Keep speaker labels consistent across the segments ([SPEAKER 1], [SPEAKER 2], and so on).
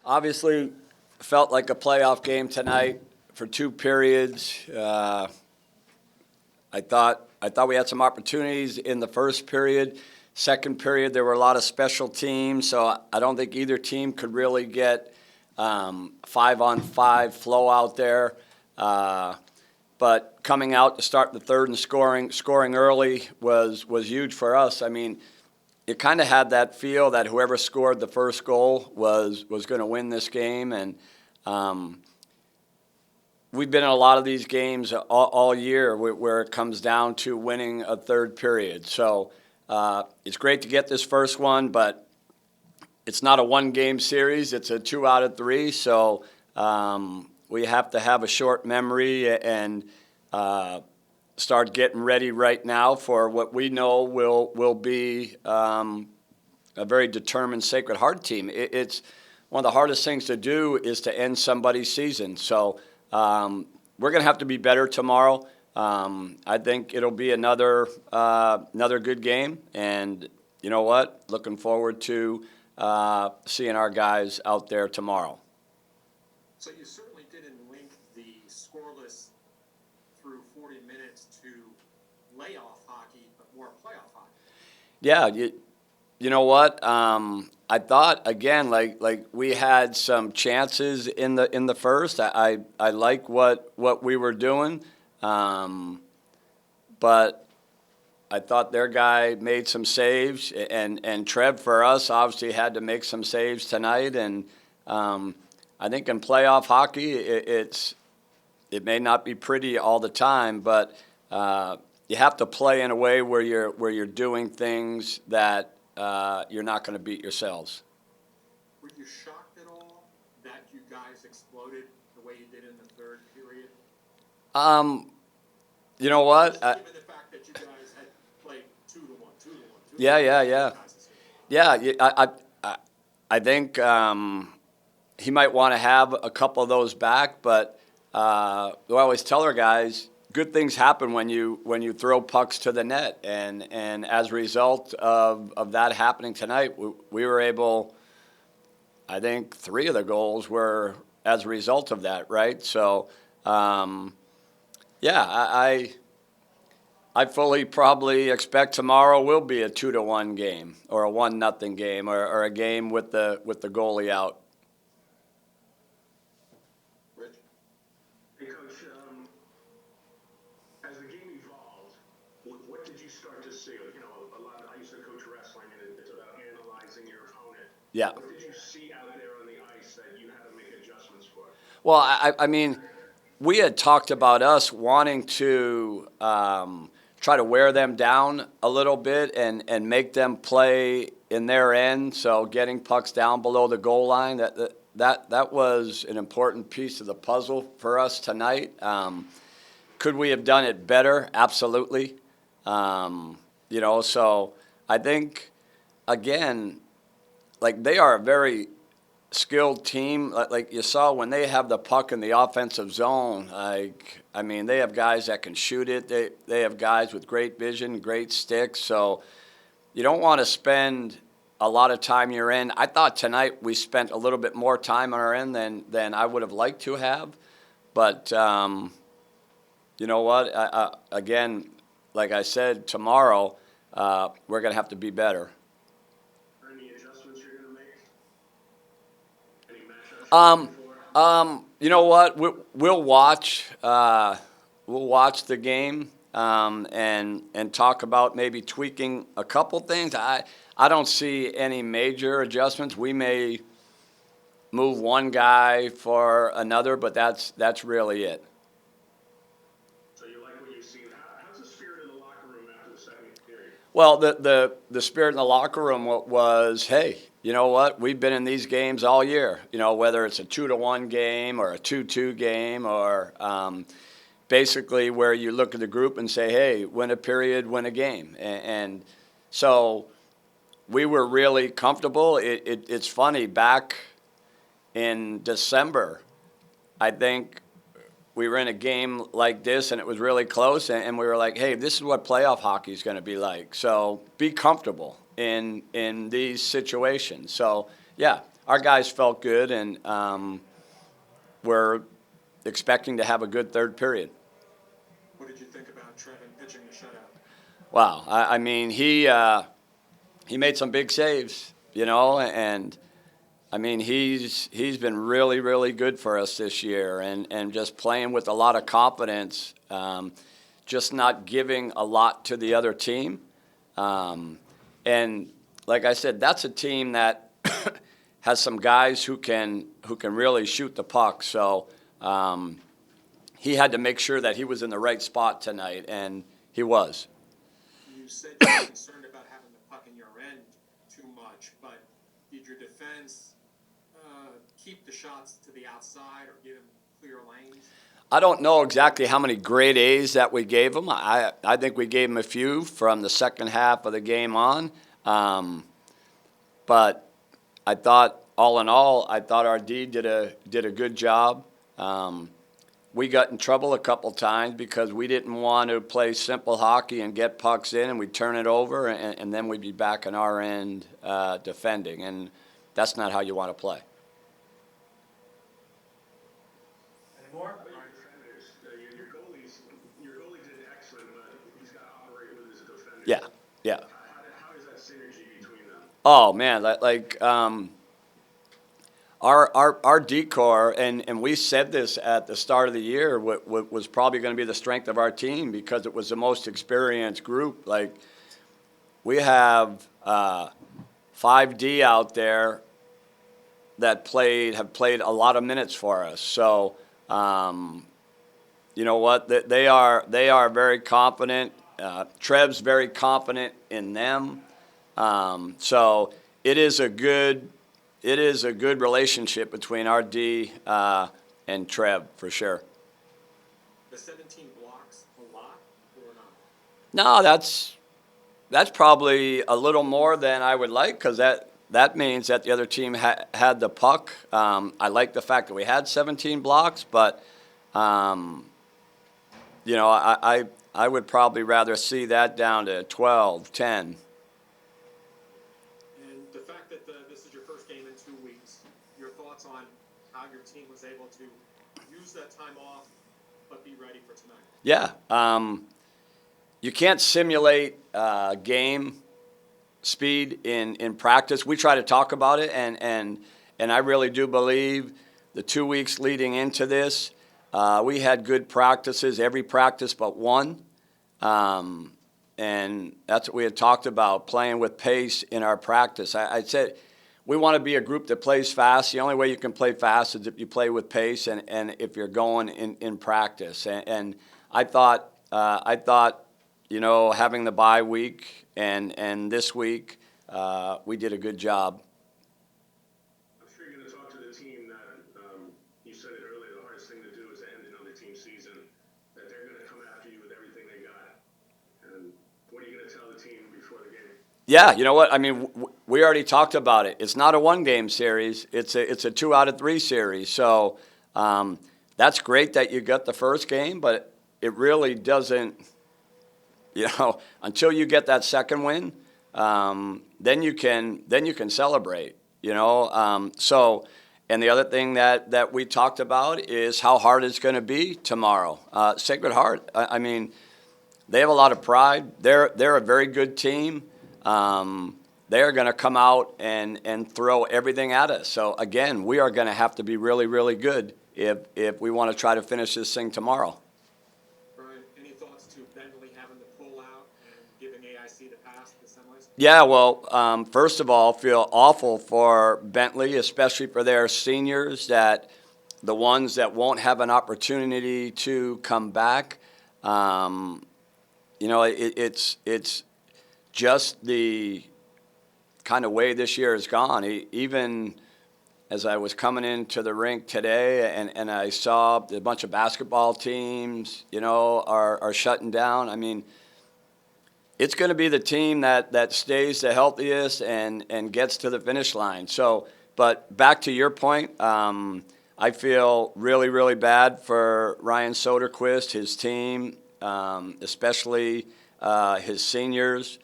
[SPEAKER 1] Obviously, felt like a playoff game tonight for two periods. I thought we had some opportunities in the first period. Second period, there were a lot of special teams, so I don't think either team could really get 5-on-5 flow out there. But coming out to start the third and scoring early was huge for us. I mean, you kind of had that feel that whoever scored the first goal was going to win this game, and we've been in a lot of these games all year where it comes down to winning a third period. So it's great to get this first one, but it's not a one-game series. It's a 2 out of 3. So we have to have a short memory and start getting ready right now for what we know will be a very determined Sacred Heart team. It's one of the hardest things to do is to end somebody's season. So we're going to have to be better tomorrow. I think it'll be another good game, and you know what? Looking forward to seeing our guys out there tomorrow.
[SPEAKER 2] So you certainly didn't link the scoreless through 40 minutes to layoff hockey, but more playoff hockey.
[SPEAKER 1] Yeah, you know what? I thought again, like we had some chances in the first. I like what we were doing, but I thought their guy made some saves, and Trev for us obviously had to make some saves tonight. And I think in playoff hockey, it may not be pretty all the time, but you have to play in a way where you're doing things that you're not going to beat yourselves.
[SPEAKER 2] Were you shocked at all that you guys exploded the way you did in the third period?
[SPEAKER 1] You know what?
[SPEAKER 2] Given the fact that you guys had played 2-1.
[SPEAKER 1] Yeah. I think he might want to have a couple of those back, but I always tell our guys, good things happen when you throw pucks to the net, and as a result of that happening tonight, we were able. I think 3 of the goals were as a result of that, right? So, I fully probably expect tomorrow will be a 2-1 game or a 1-0 game or a game with the goalie out.
[SPEAKER 2] Rich?
[SPEAKER 3] Hey, Coach, as the game evolved, what did you start to see? You know, a lot. I used to coach wrestling, and it's about analyzing your opponent.
[SPEAKER 1] Yeah.
[SPEAKER 3] What did you see out there on the ice that you had to make adjustments for?
[SPEAKER 1] Well, I mean, we had talked about us wanting to try to wear them down a little bit and make them play in their end. So getting pucks down below the goal line, that was an important piece of the puzzle for us tonight. Could we have done it better? Absolutely. So I think, again, like they are a very skilled team. Like you saw when they have the puck in the offensive zone, they have guys that can shoot it. They have guys with great vision, great sticks. So you don't want to spend a lot of time your end. I thought tonight we spent a little bit more time on our end than I would have liked to have. But you know what? Again, like I said, tomorrow we're going to have to be better.
[SPEAKER 3] Any adjustments you're going to make? Any matchups?
[SPEAKER 1] You know what? We'll watch. We'll watch the game and talk about maybe tweaking a couple things. I don't see any major adjustments. We may move one guy for another, but that's really it.
[SPEAKER 3] So you like what you've seen. How's the spirit in the locker room after the second period?
[SPEAKER 1] Well, the spirit in the locker room was, hey, you know what? We've been in these games all year. You know, whether it's a 2-1 game or a 2-2 game or basically where you look at the group and say, hey, win a period, win a game. And so we were really comfortable. It's funny, back in December, I think we were in a game like this and it was really close, and we were like, hey, this is what playoff hockey is going to be like. So be comfortable in these situations. So, yeah, our guys felt good, and we're expecting to have a good third period.
[SPEAKER 2] What did you think about Trevin pitching the shutout?
[SPEAKER 1] Wow, I mean, he made some big saves, and I mean, he's been really, really good for us this year, and just playing with a lot of confidence, just not giving a lot to the other team. And like I said, that's a team that has some guys who can really shoot the puck. So he had to make sure that he was in the right spot tonight, and he was.
[SPEAKER 2] You said you were concerned about having the puck in your end too much, but did your defense keep the shots to the outside or give him clear lanes?
[SPEAKER 1] I don't know exactly how many grade A's that we gave him. I think we gave him a few from the second half of the game on. But I thought, all in all, our D did a good job. We got in trouble a couple times because we didn't want to play simple hockey and get pucks in, and we'd turn it over, and then we'd be back on our end defending. And that's not how you want to play.
[SPEAKER 3] More? Your goalie did excellent, but he's got to operate with his defender.
[SPEAKER 1] Yeah.
[SPEAKER 3] How is that synergy between them?
[SPEAKER 1] Oh man, our decor, and we said this at the start of the year, was probably going to be the strength of our team because it was the most experienced group. Like, we have 5D out there that have played a lot of minutes for us. So. You know what? They are very confident. Trev's very confident in them. So it is a good relationship between our D and Trev for sure.
[SPEAKER 2] The 17 blocks a lot or not?
[SPEAKER 1] No, that's probably a little more than I would like because that means that the other team had the puck. I like the fact that we had 17 blocks, but I would probably rather see that down to 12, 10.
[SPEAKER 2] And the fact that this is your first game in 2 weeks, your thoughts on how your team was able to use that time off but be ready for tonight?
[SPEAKER 1] Yeah. You can't simulate game speed in practice. We try to talk about it, and I really do believe the 2 weeks leading into this, we had good practices, every practice but one. And that's what we had talked about, playing with pace in our practice. I said we want to be a group that plays fast. The only way you can play fast is if you play with pace and if you're going in practice. And I thought, having the bye week and this week, we did a good job.
[SPEAKER 3] I'm sure you're going to talk to the team that you said it earlier, the hardest thing to do is to end another team season, that they're going to come after you with everything they got. And what are you going to tell the team before the game?
[SPEAKER 1] Yeah, you know what? I mean, we already talked about it. It's not a one-game series. It's a 2 out of 3 series. So that's great that you got the first game, but it really doesn't, until you get that second win, then you can celebrate, So, and the other thing that we talked about is how hard it's going to be tomorrow. Sacred Heart, I mean, they have a lot of pride. They're a very good team. They're going to come out and throw everything at us. So again, we are going to have to be really, really good if we want to try to finish this thing tomorrow.
[SPEAKER 2] Brian, any thoughts to Bentley having to pull out and giving AIC the pass to the semis?
[SPEAKER 1] Yeah, well, first of all, feel awful for Bentley, especially for their seniors, that the ones that won't have an opportunity to come back. It's just the kind of way this year has gone. Even as I was coming into the rink today and I saw a bunch of basketball teams, are shutting down. I mean, it's going to be the team that stays the healthiest and gets to the finish line. So, but back to your point, I feel really, really bad for Ryan Soderquist, his team, especially his seniors.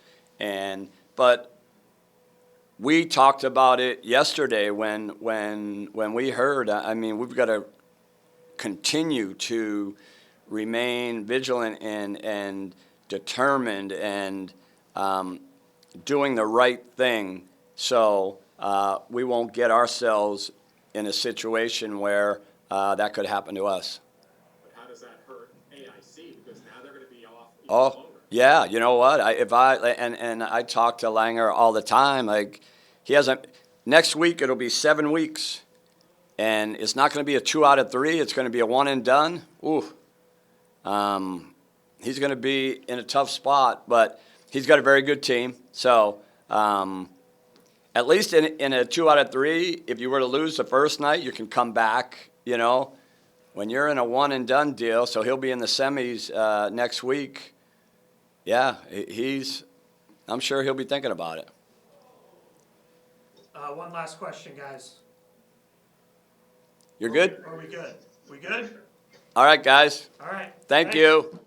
[SPEAKER 1] But we talked about it yesterday when we heard. I mean, we've got to continue to remain vigilant and determined and doing the right thing, so we won't get ourselves in a situation where that could happen to us.
[SPEAKER 2] But how does that hurt AIC? Because now they're going to be off even
[SPEAKER 1] Oh,
[SPEAKER 2] longer.
[SPEAKER 1] yeah, you know what? I talk to Langer all the time. Like, he hasn't. Next week it'll be 7 weeks, and it's not going to be a 2 out of 3. It's going to be a one and done. Ooh, he's going to be in a tough spot, but he's got a very good team. So, at least in a 2 out of 3, if you were to lose the first night, you can come back. You know, when you're in a one and done deal, so he'll be in the semis next week. Yeah, I'm sure he'll be thinking about it.
[SPEAKER 4] One last question, guys.
[SPEAKER 1] You're good?
[SPEAKER 4] Are we good? We good?
[SPEAKER 1] All right, guys.
[SPEAKER 4] All right.
[SPEAKER 1] Thank
[SPEAKER 4] Thanks.
[SPEAKER 1] you.